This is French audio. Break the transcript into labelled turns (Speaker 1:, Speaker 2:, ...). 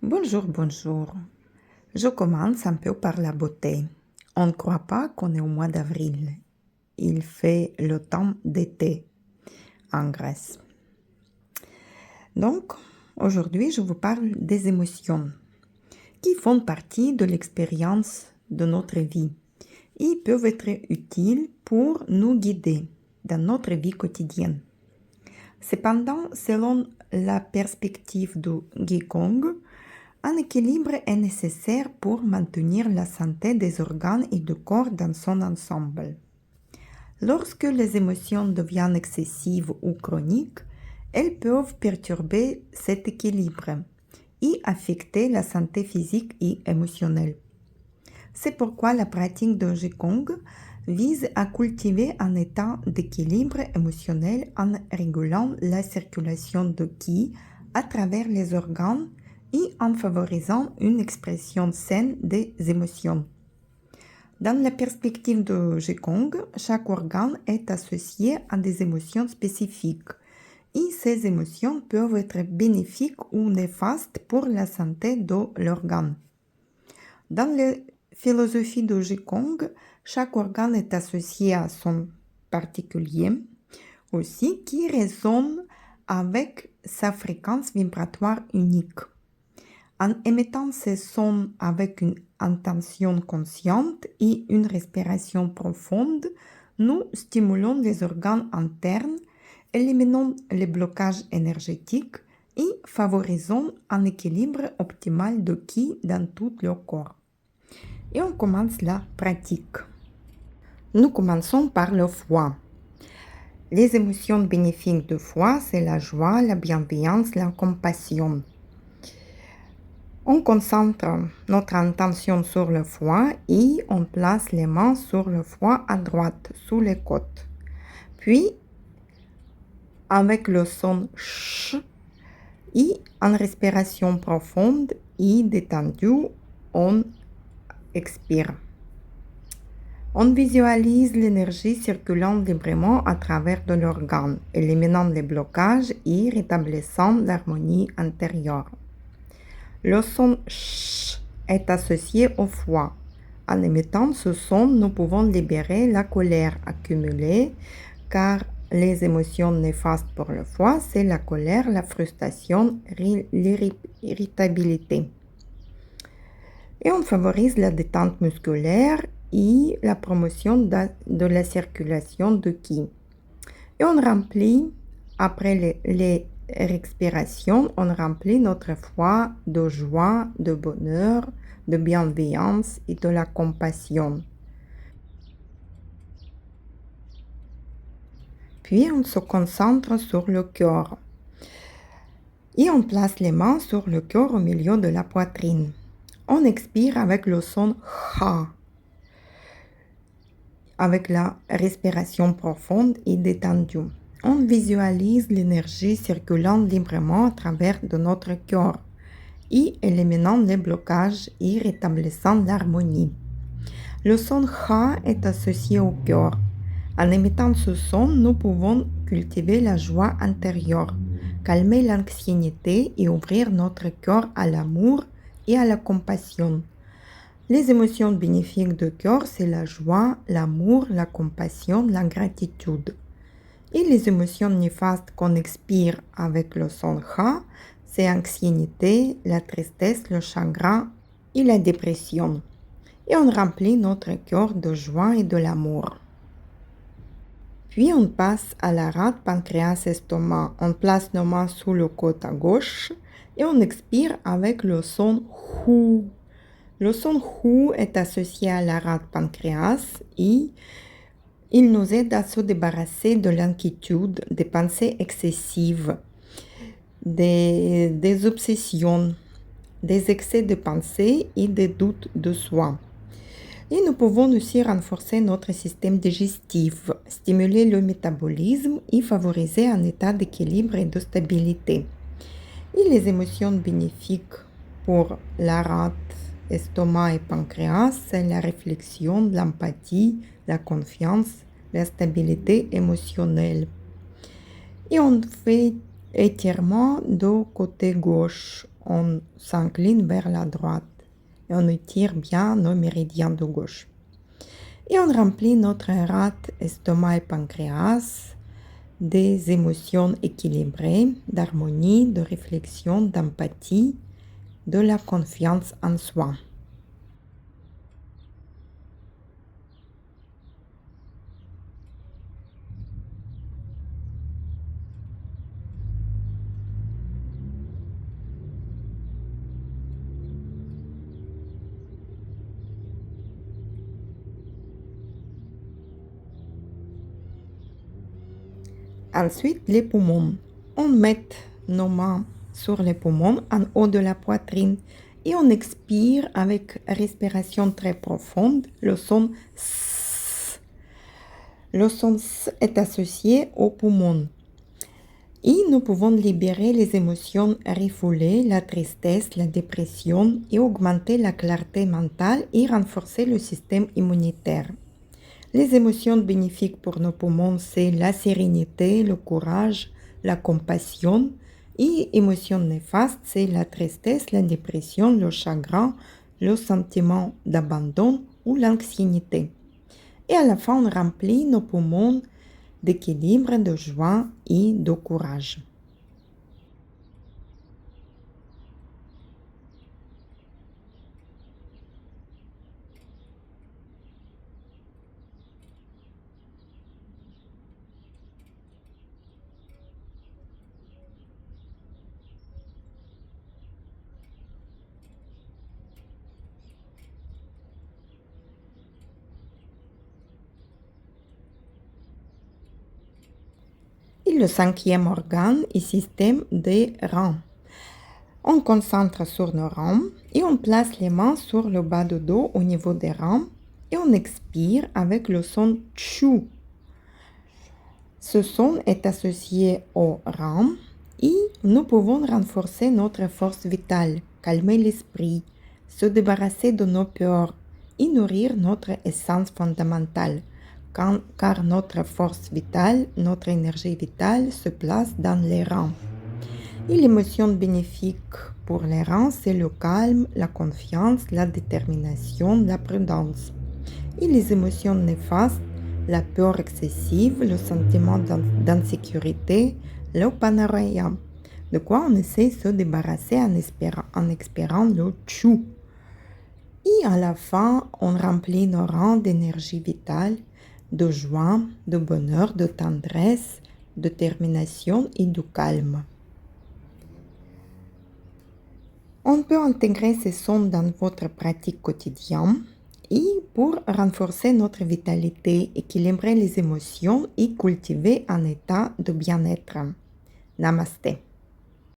Speaker 1: Bonjour, bonjour. Je commence un peu par la beauté. On ne croit pas qu'on est au mois d'avril. Il fait le temps d'été en Grèce. Donc, aujourd'hui, je vous parle des émotions qui font partie de l'expérience de notre vie et peuvent être utiles pour nous guider dans notre vie quotidienne. Cependant, selon la perspective de Gikong, un équilibre est nécessaire pour maintenir la santé des organes et du corps dans son ensemble. Lorsque les émotions deviennent excessives ou chroniques, elles peuvent perturber cet équilibre et affecter la santé physique et émotionnelle. C'est pourquoi la pratique de Qigong vise à cultiver un état d'équilibre émotionnel en régulant la circulation de Qi à travers les organes et en favorisant une expression saine des émotions. Dans la perspective de Qigong, chaque organe est associé à des émotions spécifiques et ces émotions peuvent être bénéfiques ou néfastes pour la santé de l'organe. Dans la philosophie de Qigong, chaque organe est associé à son particulier aussi qui résonne avec sa fréquence vibratoire unique. En émettant ces sons avec une intention consciente et une respiration profonde, nous stimulons les organes internes, éliminons les blocages énergétiques et favorisons un équilibre optimal de Qi dans tout le corps. Et on commence la pratique. Nous commençons par le foie. Les émotions bénéfiques du foie, c'est la joie, la bienveillance, la compassion. On concentre notre attention sur le foie et on place les mains sur le foie à droite, sous les côtes. Puis, avec le son ch et en respiration profonde et détendue, on expire. On visualise l'énergie circulant librement à travers de l'organe, éliminant les blocages et rétablissant l'harmonie intérieure. Le son ch est associé au foie. En émettant ce son, nous pouvons libérer la colère accumulée, car les émotions néfastes pour le foie, c'est la colère, la frustration, l'irritabilité. Et on favorise la détente musculaire et la promotion de la circulation de Qi. Et on remplit, après les respirations, on remplit notre foie de joie, de bonheur, de bienveillance et de la compassion. Puis on se concentre sur le cœur. Et on place les mains sur le cœur au milieu de la poitrine. On expire avec le son ha, avec la respiration profonde et détendue. On visualise l'énergie circulant librement à travers de notre cœur et éliminant les blocages et rétablissant l'harmonie. Le son ha est associé au cœur. En émettant ce son, nous pouvons cultiver la joie intérieure, calmer l'anxiété et ouvrir notre cœur à l'amour et à la compassion. Les émotions bénéfiques du cœur, c'est la joie, l'amour, la compassion, la gratitude. Et les émotions néfastes qu'on expire avec le son ha, c'est l'anxiété, la tristesse, le chagrin et la dépression. Et on remplit notre cœur de joie et de l'amour. Puis on passe à la rate pancréas-estomac. On place nos mains sous le côté gauche et on expire avec le son hu. Le son hu est associé à la rate pancréas et il nous aide à se débarrasser de l'inquiétude, des pensées excessives, des obsessions, des excès de pensée et des doutes de soi. Et nous pouvons aussi renforcer notre système digestif, stimuler le métabolisme et favoriser un état d'équilibre et de stabilité. Et les émotions bénéfiques pour la rate, estomac et pancréas, c'est la réflexion, l'empathie, la confiance, la stabilité émotionnelle. Et on fait étirement du côté gauche. on s'incline vers la droite et on étire bien nos méridiens de gauche. Et on remplit notre rate, estomac et pancréas des émotions équilibrées, d'harmonie, de réflexion, d'empathie, de la confiance en soi. Ensuite, les poumons. On met nos mains sur les poumons en haut de la poitrine et on expire avec respiration très profonde. Le son S. Le son S est associé aux poumons. Et nous pouvons libérer les émotions refoulées, la tristesse, la dépression et augmenter la clarté mentale et renforcer le système immunitaire. Les émotions bénéfiques pour nos poumons, c'est la sérénité, le courage, la compassion. Et émotions néfastes, c'est la tristesse, la dépression, le chagrin, le sentiment d'abandon ou l'anxiété. Et à la fin, on remplit nos poumons d'équilibre, de joie et de courage. Et le cinquième organe est système des reins. On concentre sur nos reins et on place les mains sur le bas du dos au niveau des reins et on expire avec le son tchou. Ce son est associé aux reins et nous pouvons renforcer notre force vitale, calmer l'esprit, se débarrasser de nos peurs et nourrir notre essence fondamentale, car notre force vitale, notre énergie vitale se place dans les reins. Et l'émotion bénéfique pour les reins, c'est le calme, la confiance, la détermination, la prudence. Et les émotions néfastes, la peur excessive, le sentiment d'insécurité, le paranoïa. De quoi on essaie de se débarrasser en expirant le tchou. Et à la fin, on remplit nos reins d'énergie vitale, de joie, de bonheur, de tendresse, de détermination et de calme. On peut intégrer ces sons dans votre pratique quotidienne et pour renforcer notre vitalité, équilibrer les émotions et cultiver un état de bien-être. Namasté.